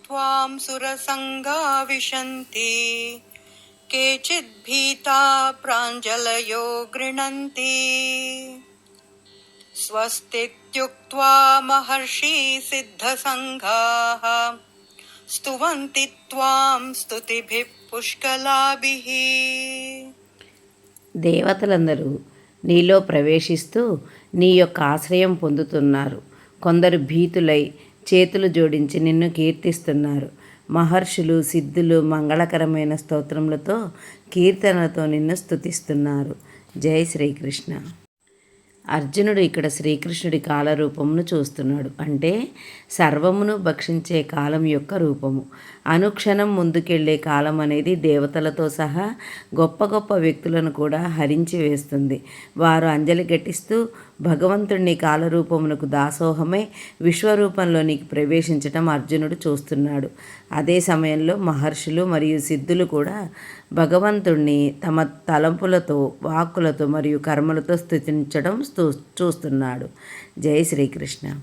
त्वां सुरसङ्गा विशन्ति केचिद्भीता प्राञ्जलयो गृह्णन्ति स्वस्तीत्युक्त्वा महर्षि सिद्धसङ्घाः स्तुवन्ति त्वां స్తుతిభిః పుష్కలాభిః. దేవతలందరూ నీలో ప్రవేశిస్తూ నీ యొక్క ఆశ్రయం పొందుతున్నారు. కొందరు భీతులై చేతులు జోడించి నిన్ను కీర్తిస్తున్నారు. మహర్షులు సిద్ధులు మంగళకరమైన స్తోత్రములతో కీర్తనలతో నిన్ను స్తుతిస్తున్నారు. జై శ్రీకృష్ణ. అర్జునుడు ఇక్కడ శ్రీకృష్ణుడి కాలరూపమును చూస్తున్నాడు. అంటే సర్వమును భక్షించే కాలం యొక్క రూపము. అనుక్షణం ముందుకెళ్లే కాలం అనేది దేవతలతో సహా గొప్ప గొప్ప వ్యక్తులను కూడా హరించి వేస్తుంది. వారు అంజలి ఘటిస్తూ భగవంతుడిని కాలరూపమునకు దాసోహమై విశ్వరూపంలోనికి ప్రవేశించటం అర్జునుడు చూస్తున్నాడు. అదే సమయంలో మహర్షులు మరియు సిద్ధులు కూడా భగవంతుణ్ణి తమ తలంపులతో వాక్కులతో మరియు కర్మలతో స్తుతించడం చూస్తున్నాడు. జై శ్రీకృష్ణ.